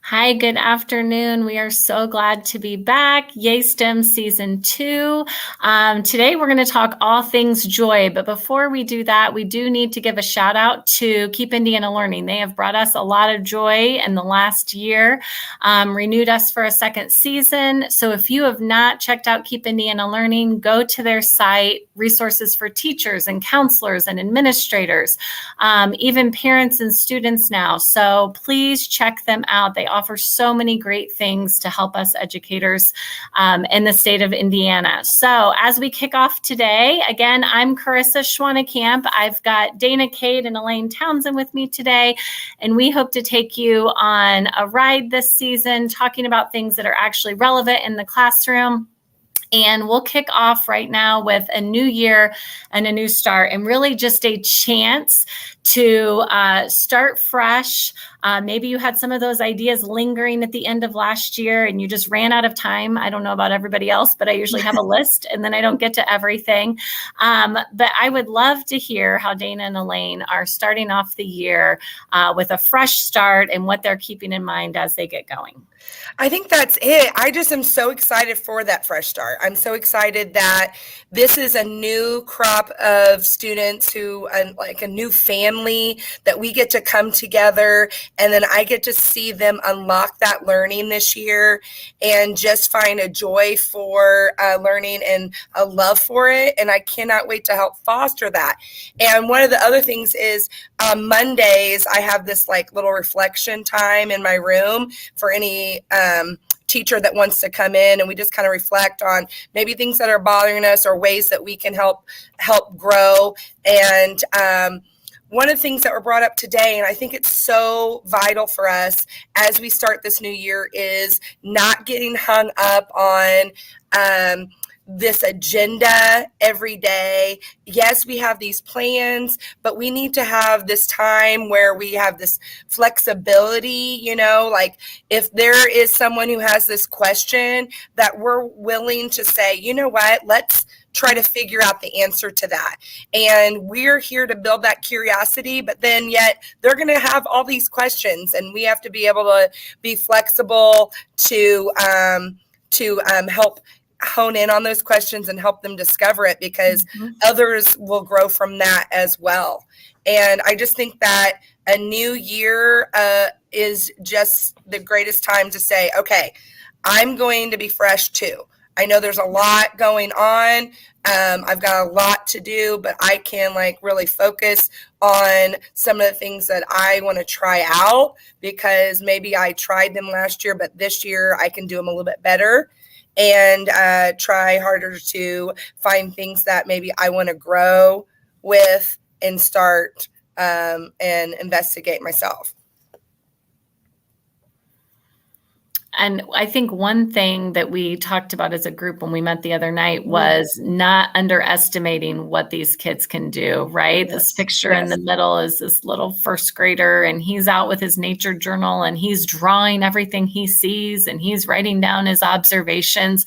Hi, good afternoon. We are so glad to be back. YaySTEM Season 2. Today we're going to talk all things joy, but before we do that, we do need to give a shout out to Keep Indiana Learning. They have brought us a lot of joy in the last year, renewed us for a second season. So if you have not checked out Keep Indiana Learning, go to their site, resources for teachers and counselors and administrators, even parents and students now. So please check them out. They offer so many great things to help us educators in the state of Indiana. So as we kick off today, again, I'm Karisa Schwannekamp. I've got Dayna, Kate, and Elaine Townsend with me today, and we hope to take you on a ride this season, talking about things that are actually relevant in the classroom. And we'll kick off right now with a new year and a new start, and really just a chance to start fresh. Maybe you had some of those ideas lingering at the end of last year and you just ran out of time. I don't know about everybody else, but I usually have a list and then I don't get to everything. But I would love to hear how Dayna and Elaine are starting off the year with a fresh start and what they're keeping in mind as they get going. I think that's it. I just am so excited for that fresh start. I'm so excited that this is a new crop of students who, like a new family, that we get to come together, and then I get to see them unlock that learning this year and just find a joy for learning and a love for it. And I cannot wait to help foster that. And one of the other things is Mondays, I have this like little reflection time in my room for any teacher that wants to come in, and we just kind of reflect on maybe things that are bothering us or ways that we can help grow. And one of the things that were brought up today, and I think it's so vital for us as we start this new year, is not getting hung up on this agenda every day. Yes, we have these plans, but we need to have this time where we have this flexibility, like if there is someone who has this question, that we're willing to say, you know what, let's try to figure out the answer to that. And we're here to build that curiosity, but then yet they're going to have all these questions, and we have to be able to be flexible to help hone in on those questions and help them discover it, because others will grow from that as well. And I just think that a new year is just the greatest time to say, okay, I'm going to be fresh too. I know there's a lot going on. I've got a lot to do, but I can really focus on some of the things that I want to try out, because maybe I tried them last year, but this year I can do them a little bit better. And try harder to find things that maybe I want to grow with and start and investigate myself. And I think one thing that we talked about as a group when we met the other night was not underestimating what these kids can do, right? Yes. This picture in the middle is this little first grader, and he's out with his nature journal and he's drawing everything he sees and he's writing down his observations.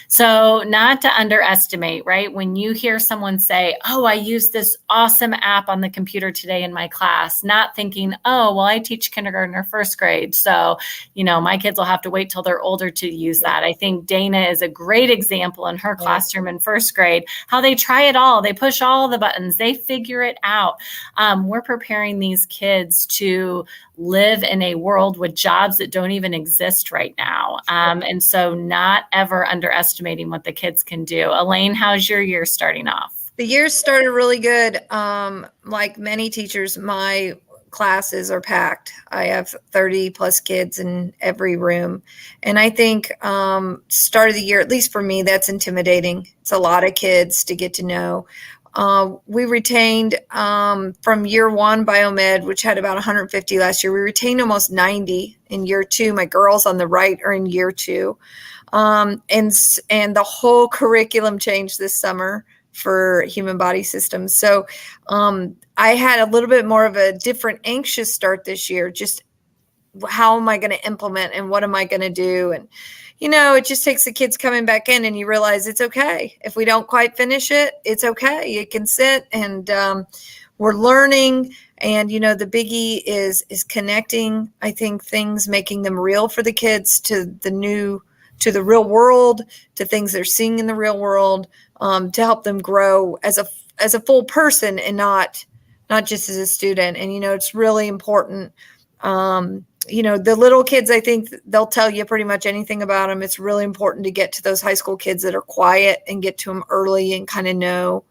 So not to underestimate, right? When you hear someone say, oh, I used this awesome app on the computer today in my class, not thinking, oh, well, I teach kindergarten or first grade, so, my kids will have to wait till they're older to use that. I think Dayna is a great example in her classroom in first grade, how they try it all. They push all the buttons. They figure it out. We're preparing these kids to live in a world with jobs that don't even exist right now. And so not ever underestimating what the kids can do. Elaine, how's your year starting off? The year started really good. Like many teachers, my classes are packed. I have 30 plus kids in every room. And I think start of the year, at least for me, that's intimidating. It's a lot of kids to get to know. We retained from year one biomed, which had about 150 last year. We retained almost 90 in year two. My girls on the right are in year two. And the whole curriculum changed this summer for human body systems. So I had a little bit more of a different anxious start this year, just how am I going to implement and what am I going to do? And, it just takes the kids coming back in and you realize it's okay. If we don't quite finish it, it's okay. It can sit and we're learning. And, the biggie is connecting, I think, things, making them real for the kids to the real world, to things they're seeing in the real world, to help them grow as a full person and not just as a student. And, it's really important. The little kids, I think they'll tell you pretty much anything about them. It's really important to get to those high school kids that are quiet and get to them early and kind of know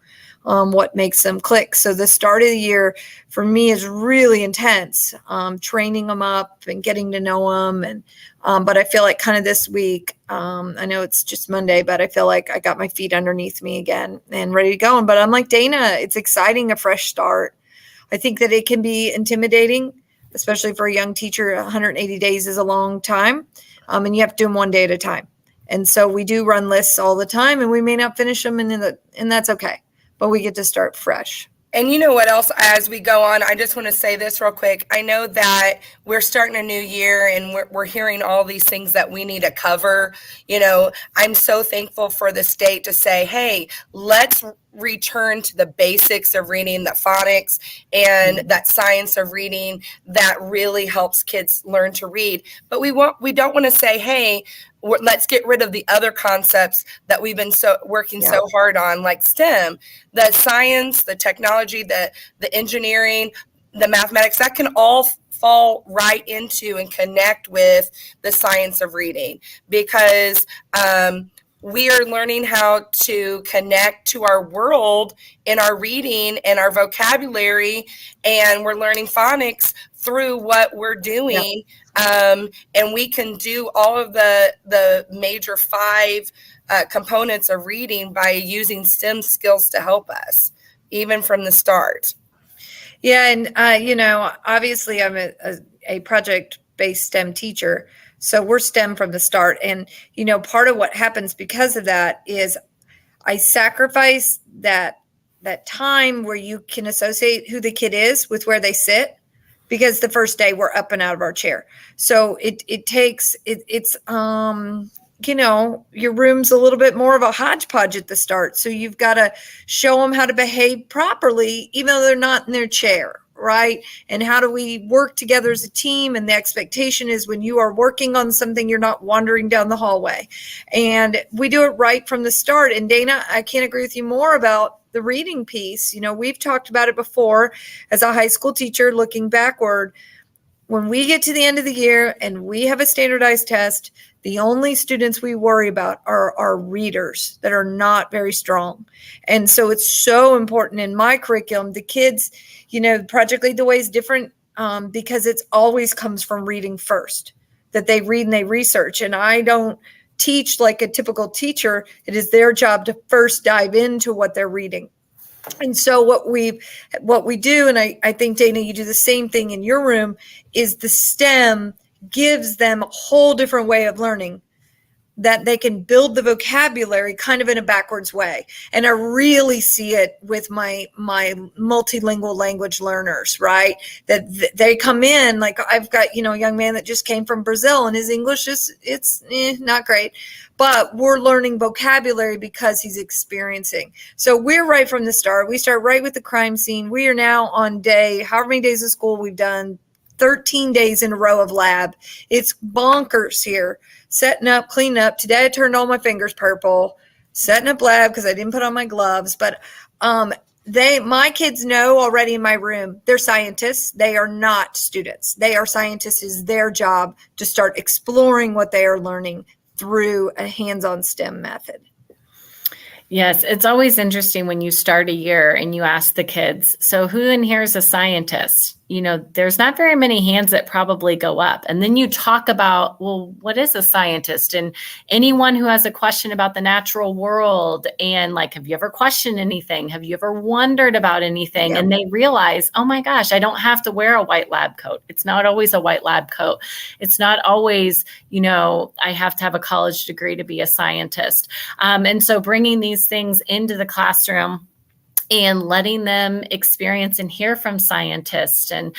what makes them click. So the start of the year for me is really intense, training them up and getting to know them. And but I feel like kind of this week, I know it's just Monday, but I feel like I got my feet underneath me again and ready to go. But I'm like Dayna, it's exciting, a fresh start. I think that it can be intimidating, especially for a young teacher. 180 days is a long time, and you have to do them one day at a time. And so we do run lists all the time, and we may not finish them, and that's okay. But we get to start fresh. And you know what else, as we go on, I just want to say this real quick. I know that we're starting a new year and we're hearing all these things that we need to cover. I'm so thankful for the state to say, hey, let's return to the basics of reading, the phonics and that science of reading that really helps kids learn to read. But we don't want to say, hey, let's get rid of the other concepts that we've been working so hard on, like STEM, the science, the technology, the engineering, the mathematics, that can all fall right into and connect with the science of reading, because we are learning how to connect to our world in our reading and our vocabulary, and we're learning phonics through what we're doing. And we can do all of the major 5 components of reading by using STEM skills to help us, even from the start. Yeah. And, obviously I'm a project-based STEM teacher. So we're STEM from the start. And, part of what happens because of that is I sacrifice that time where you can associate who the kid is with where they sit, because the first day we're up and out of our chair. So it's your room's a little bit more of a hodgepodge at the start. So you've got to show them how to behave properly, even though they're not in their chair. Right? And how do we work together as a team? And the expectation is when you are working on something, you're not wandering down the hallway. And we do it right from the start. And Dayna, I can't agree with you more about the reading piece. We've talked about it before as a high school teacher, looking backward. When we get to the end of the year and we have a standardized test, the only students we worry about are our readers that are not very strong. And so it's so important in my curriculum. The kids, Project Lead the Way is different because it always comes from reading first, that they read and they research. And I don't teach like a typical teacher. It is their job to first dive into what they're reading. And so what we do, and I think, Dayna, you do the same thing in your room, is the STEM gives them a whole different way of learning, that they can build the vocabulary kind of in a backwards way. And I really see it with my multilingual language learners, right? That they come in, like I've got, a young man that just came from Brazil and his English it's not great, but we're learning vocabulary because he's experiencing. So we're right from the start. We start right with the crime scene. We are now on day, however many days of school we've done, 13 days in a row of lab. It's bonkers here. Setting up, cleaning up. Today I turned all my fingers purple, setting up lab because I didn't put on my gloves. But my kids know already in my room, they're scientists. They are not students. They are scientists. It's their job to start exploring what they are learning through a hands-on STEM method. Yes, it's always interesting when you start a year and you ask the kids, so who in here is a scientist? There's not very many hands that probably go up. And then you talk about, well, what is a scientist? And anyone who has a question about the natural world, and like, have you ever questioned anything? Have you ever wondered about anything? Yeah. And they realize, oh my gosh, I don't have to wear a white lab coat. It's not always a white lab coat. It's not always, I have to have a college degree to be a scientist. And so bringing these things into the classroom and letting them experience and hear from scientists and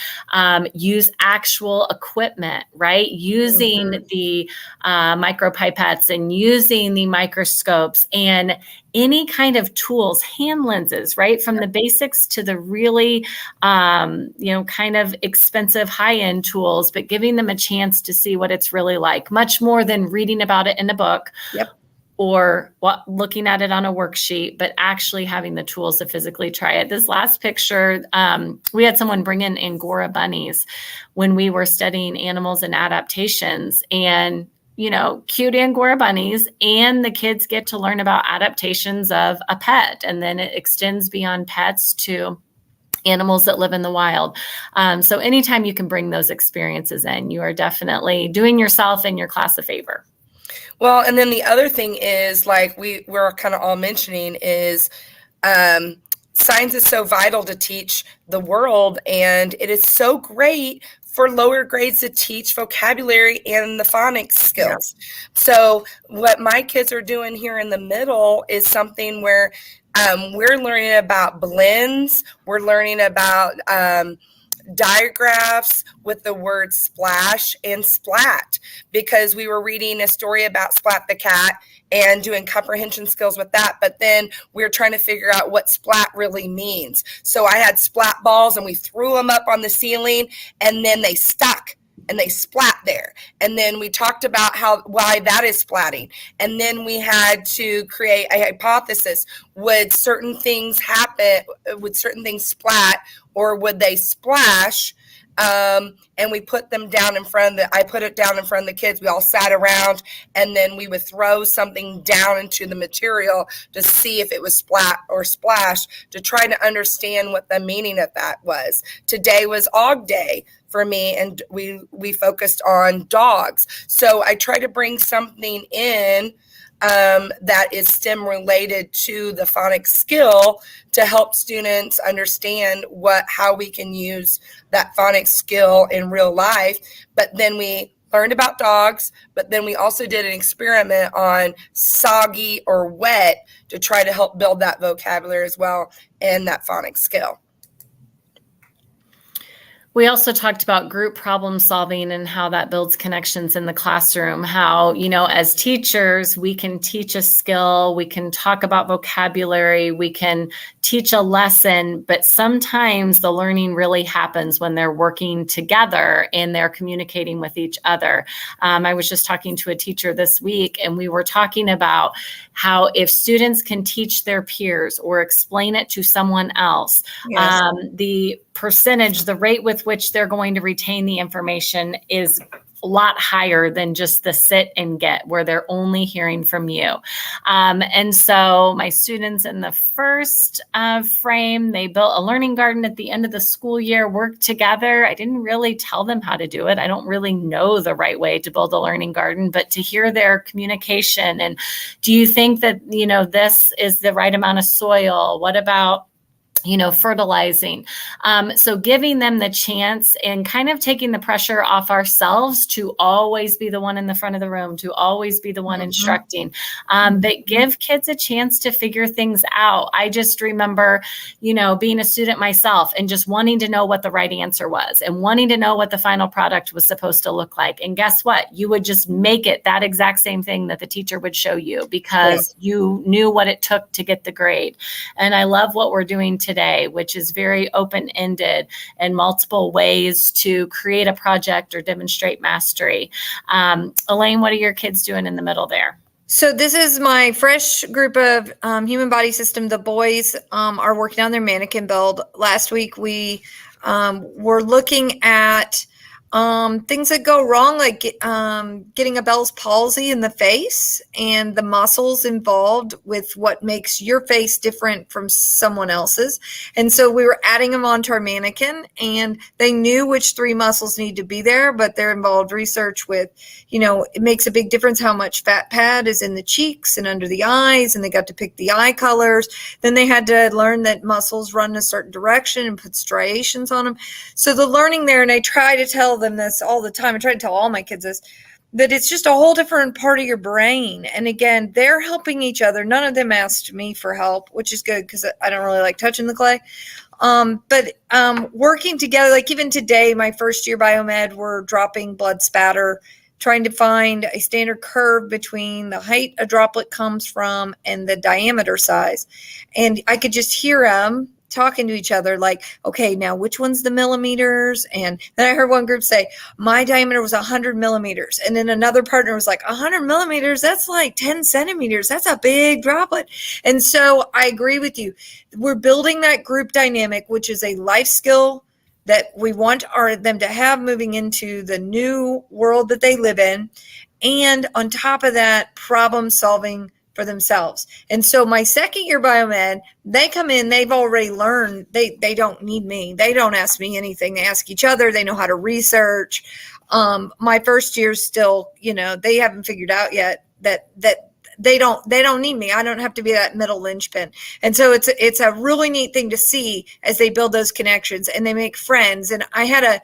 use actual equipment, right? Using the micropipettes and using the microscopes and any kind of tools, hand lenses, right? From the basics to the really, kind of expensive high-end tools, but giving them a chance to see what it's really like, much more than reading about it in a book. Yep. Or looking at it on a worksheet, but actually having the tools to physically try it. This last picture, we had someone bring in Angora bunnies when we were studying animals and adaptations, and cute Angora bunnies, and the kids get to learn about adaptations of a pet, and then it extends beyond pets to animals that live in the wild. So anytime you can bring those experiences in, you are definitely doing yourself and your class a favor. Well, and then the other thing is, like we're kind of all mentioning, is science is so vital to teach the world, and it is so great for lower grades to teach vocabulary and the phonics skills. Yeah. So what my kids are doing here in the middle is something where we're learning about blends, we're learning about diagraphs with the word splash and splat, because we were reading a story about Splat the cat and doing comprehension skills with that, but then we were trying to figure out what splat really means. So I had splat balls and we threw them up on the ceiling, and then they stuck and they splat there. And then we talked about why that is splatting. And then we had to create a hypothesis. Would certain things happen? Would certain things splat, or would they splash? And we put them down in front of I put it down in front of the kids. We all sat around, and then we would throw something down into the material to see if it was splat or splash, to try to understand what the meaning of that was. Today was Og Day for me, and we focused on dogs. So I try to bring something in that is STEM related to the phonics skill to help students understand how we can use that phonics skill in real life. But then we learned about dogs, but then we also did an experiment on soggy or wet to try to help build that vocabulary as well and that phonics skill. We also talked about group problem solving and how that builds connections in the classroom. How, as teachers, we can teach a skill, we can talk about vocabulary, we can teach a lesson, but sometimes the learning really happens when they're working together and they're communicating with each other. I was just talking to a teacher this week, and we were talking about how if students can teach their peers or explain it to someone else, yes, the percentage, the rate with which they're going to retain the information is a lot higher than just the sit and get, where they're only hearing from you. And so my students in the first frame, they built a learning garden at the end of the school year, worked together. I didn't really tell them how to do it. I don't really know the right way to build a learning garden, but to hear their communication and, do you think that, this is the right amount of soil? What about fertilizing. So giving them the chance and kind of taking the pressure off ourselves to always be the one in the front of the room, to always be the one instructing, but give kids a chance to figure things out. I just remember, being a student myself and just wanting to know what the right answer was and wanting to know what the final product was supposed to look like. And guess what? You would just make it that exact same thing that the teacher would show you, because you knew what it took to get the grade. And I love what we're doing today, which is very open-ended and multiple ways to create a project or demonstrate mastery. Elaine, what are your kids doing in the middle there? So this is my fresh group of human body system. The boys are working on their mannequin build. Last week we were looking at things that go wrong, like getting a Bell's palsy in the face and the muscles involved with what makes your face different from someone else's. And so we were adding them onto our mannequin, and they knew which 3 muscles need to be there, but there involved research with, it makes a big difference how much fat pad is in the cheeks and under the eyes, and they got to pick the eye colors. Then they had to learn that muscles run in a certain direction and put striations on them. So the learning there, and I try to tell them this all the time. I try to tell all my kids this. that it's just a whole different part of your brain. And again, they're helping each other. None of them asked me for help, which is good because I don't really like touching the clay. But working together, like even today, my first year biomed, we're dropping blood spatter, trying to find a standard curve between the height a droplet comes from and the diameter size. And I could just hear them talking to each other like, okay, now which one's the millimeters? And then I heard one group say, my diameter was 100 millimeters. And then another partner was like, 100 millimeters, that's like 10 centimeters. That's a big droplet. And so I agree with you. We're building that group dynamic, which is a life skill that we want them to have moving into the new world that they live in. And on top of that, problem solving for themselves. And so my second year biomed, they come in, they've already learned, they don't need me. They don't ask me anything. They ask each other. They know how to research. My first year still, they haven't figured out yet that they don't need me. I don't have to be that middle linchpin. And so it's a really neat thing to see as they build those connections and they make friends. And I had a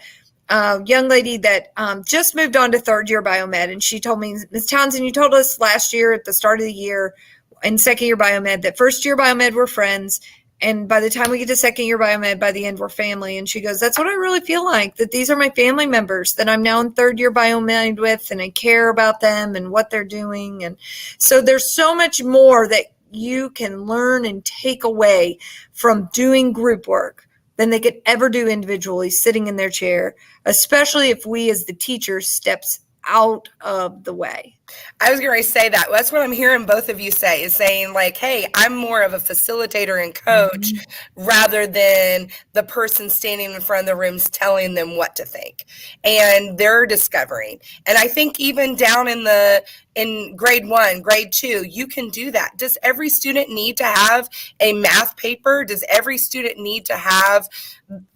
young lady that just moved on to third year biomed, and she told me, Ms. Townsend, you told us last year at the start of the year in second year biomed that first year biomed we're friends, and by the time we get to second year biomed, by the end we're family. And she goes, that's what I really feel like, that these are my family members that I'm now in third year biomed with, and I care about them and what they're doing. And so there's so much more that you can learn and take away from doing group work than they could ever do individually sitting in their chair, especially if we as the teacher steps out of the way. I was going to say that. That's what I'm hearing both of you say, is saying like, hey, I'm more of a facilitator and coach rather than the person standing in front of the rooms telling them what to think. And they're discovering. And I think even down in grade 1, grade 2, you can do that. Does every student need to have a math paper? Does every student need to have,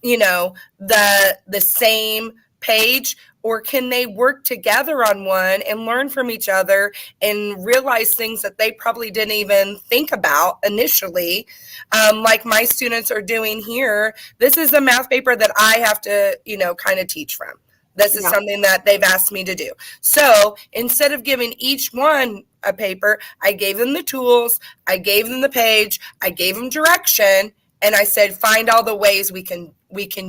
the same page? Or can they work together on one and learn from each other and realize things that they probably didn't even think about initially? Like my students are doing here. This is a math paper that I have to, kind of teach from. This is something that they've asked me to do. So instead of giving each one a paper, I gave them the tools, I gave them the page, I gave them direction, and I said, find all the ways we can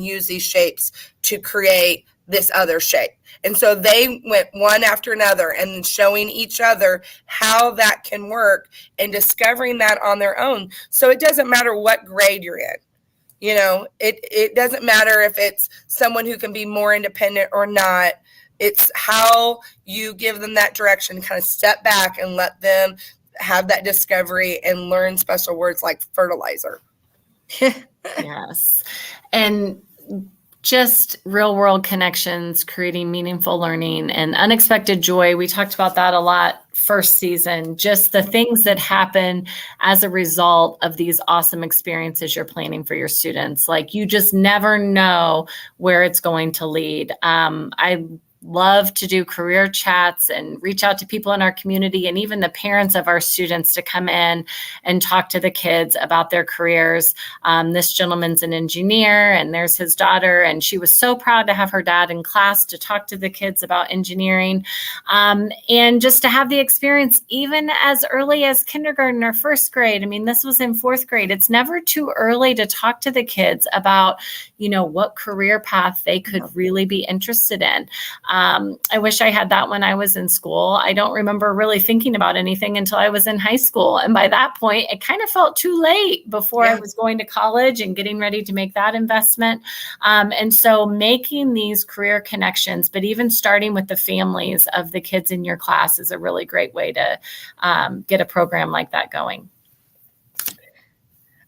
use these shapes to create this other shape. And so they went one after another and showing each other how that can work and discovering that on their own. So it doesn't matter what grade you're in. It doesn't matter if it's someone who can be more independent or not. It's how you give them that direction, kind of step back and let them have that discovery and learn special words like fertilizer. Yes. And just real world connections, creating meaningful learning and unexpected joy. We talked about that a lot first season, just the things that happen as a result of these awesome experiences you're planning for your students. Like you just never know where it's going to lead. I love to do career chats and reach out to people in our community and even the parents of our students to come in and talk to the kids about their careers. This gentleman's an engineer and there's his daughter, and she was so proud to have her dad in class to talk to the kids about engineering, and just to have the experience even as early as kindergarten or first grade. I mean, this was in fourth grade. It's never too early to talk to the kids about, what career path they could really be interested in. I wish I had that when I was in school. I don't remember really thinking about anything until I was in high school. And by that point, it kind of felt too late before I was going to college and getting ready to make that investment. And so making these career connections, but even starting with the families of the kids in your class is a really great way to get a program like that going.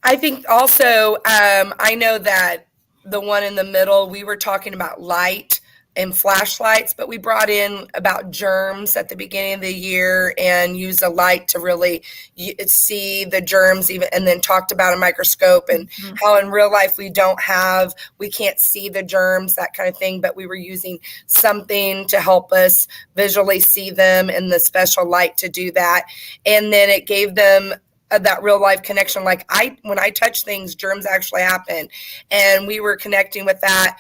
I think also, I know that the one in the middle, we were talking about light and flashlights, but we brought in about germs at the beginning of the year and used a light to really see the germs even, and then talked about a microscope and how in real life we can't see the germs, that kind of thing, but we were using something to help us visually see them and the special light to do that. And then it gave them that real life connection. Like when I touch things, germs actually happen. And we were connecting with that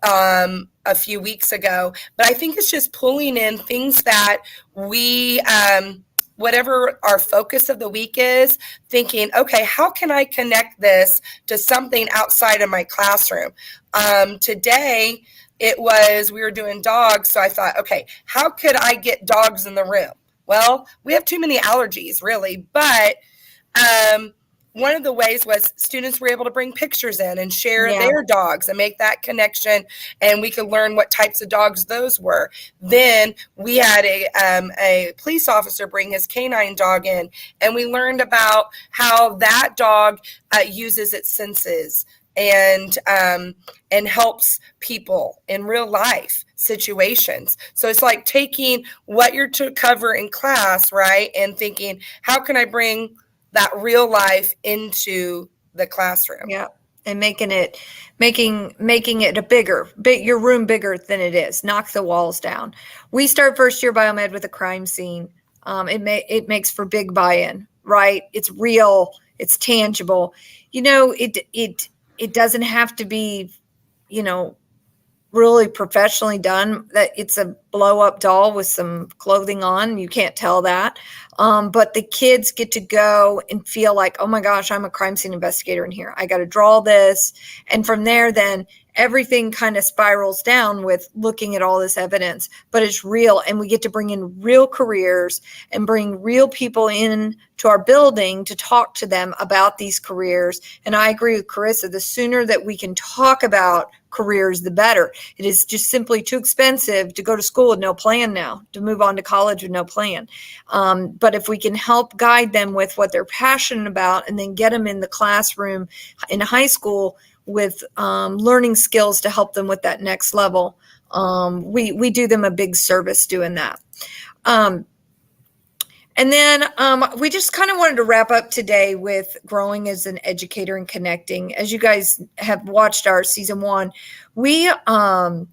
a few weeks ago. But I think it's just pulling in things that we, whatever our focus of the week is, thinking, okay, how can I connect this to something outside of my classroom? Today, we were doing dogs. So I thought, okay, how could I get dogs in the room? Well, we have too many allergies, really, but one of the ways was students were able to bring pictures in and share their dogs and make that connection, and we could learn what types of dogs those were. Then we had a police officer bring his canine dog in, and we learned about how that dog uses its senses and helps people in real life situations. So it's like taking what you're to cover in class, right, and thinking, how can I bring that real life into the classroom? Yeah. And making it your room bigger than it is. Knock the walls down. We start first year biomed with a crime scene. It makes for big buy-in, right? It's real. It's tangible. It doesn't have to be, really professionally done. That it's a blow up doll with some clothing on. You can't tell that. But the kids get to go and feel like, oh my gosh, I'm a crime scene investigator in here. I got to draw this. And from there, then everything kind of spirals down with looking at all this evidence, but it's real. And we get to bring in real careers and bring real people in to our building to talk to them about these careers. And I agree with Karisa, the sooner that we can talk about careers, the better. It is just simply too expensive to go to school with no plan now, to move on to college with no plan. But if we can help guide them with what they're passionate about and then get them in the classroom in high school with learning skills to help them with that next level, we do them a big service doing that. And then we just kind of wanted to wrap up today with growing as an educator and connecting. As you guys have watched our season 1, we are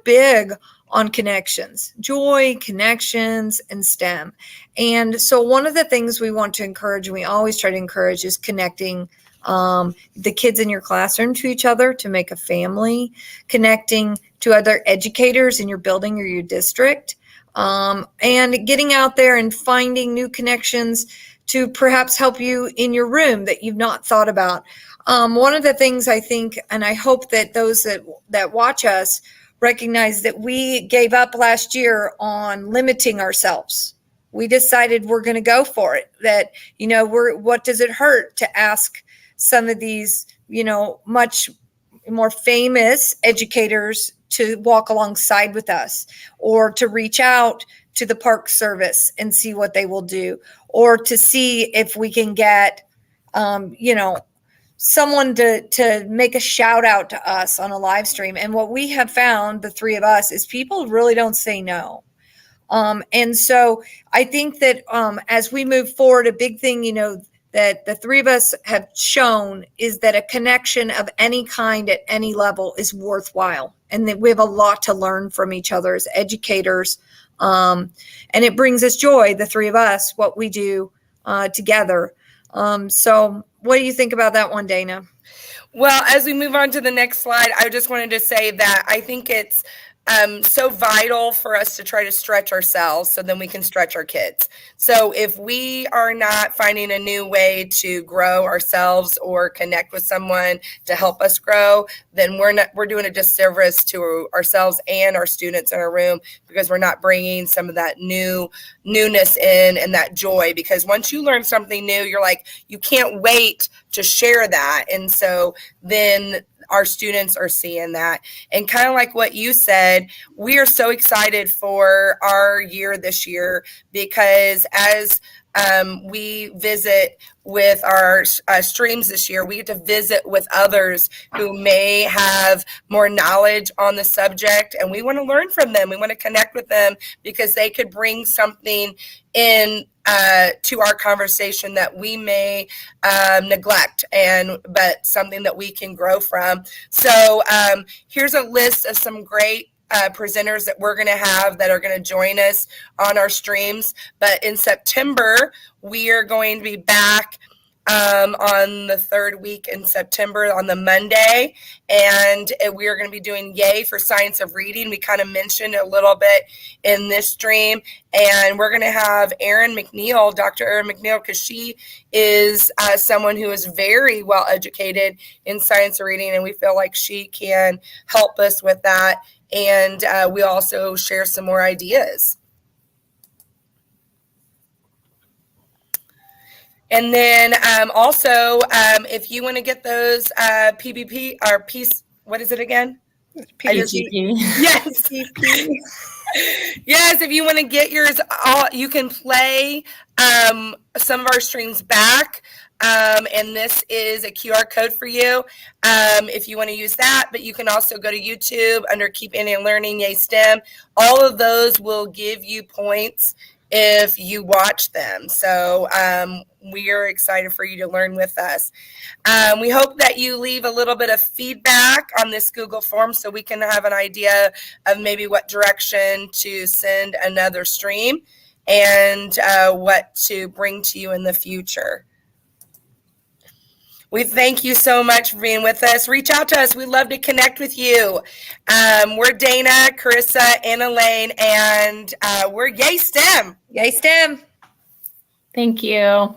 big on connections, joy, connections, and STEM. And so one of the things we want to encourage, and we always try to encourage, is connecting the kids in your classroom to each other to make a family, connecting to other educators in your building or your district, and getting out there and finding new connections to perhaps help you in your room that you've not thought about. One of the things I think, and I hope that those that watch us recognize, that we gave up last year on limiting ourselves. We decided we're going to go for it. That, what does it hurt to ask some of these, much more famous educators to walk alongside with us, or to reach out to the Park Service and see what they will do, or to see if we can get, someone to make a shout out to us on a live stream. And what we have found, the three of us, is people really don't say no. And so I think that as we move forward, a big thing, that the three of us have shown is that a connection of any kind at any level is worthwhile, and that we have a lot to learn from each other as educators. And it brings us joy, the three of us, what we do together. So what do you think about that one, Dayna? Well, as we move on to the next slide, I just wanted to say that I think it's so vital for us to try to stretch ourselves so then we can stretch our kids. So if we are not finding a new way to grow ourselves or connect with someone to help us grow, then we're doing a disservice to ourselves and our students in our room, because we're not bringing some of that newness in and that joy. Because once you learn something new, you're like, you can't wait to share that. And so then our students are seeing that. And kind of like what you said, we are so excited for our year this year, because as we visit with our streams this year, we get to visit with others who may have more knowledge on the subject, and we want to learn from them. We want to connect with them because they could bring something in to our conversation that we may neglect, but something that we can grow from. So here's a list of some great presenters that we're going to have that are going to join us on our streams. But in September, we are going to be back on the third week in September on the Monday, and we are going to be doing Yay for Science of Reading. We kind of mentioned a little bit in this stream, and we're going to have Dr. Erin McNeil, because she is someone who is very well educated in science of reading, and we feel like she can help us with that, and we also share some more ideas. And then also, if you want to get those PBP or piece, what is it again? PGP. Yes. Yes, if you want to get yours, you can play some of our streams back. And this is a QR code for you if you want to use that. But you can also go to YouTube under Keep Indian Learning, YaySTEM. All of those will give you points if you watch them. So we are excited for you to learn with us. We hope that you leave a little bit of feedback on this Google form so we can have an idea of maybe what direction to send another stream and what to bring to you in the future. We thank you so much for being with us. Reach out to us. We'd love to connect with you. We're Dayna, Karisa, and Elaine, and we're YaySTEM. YaySTEM. Thank you.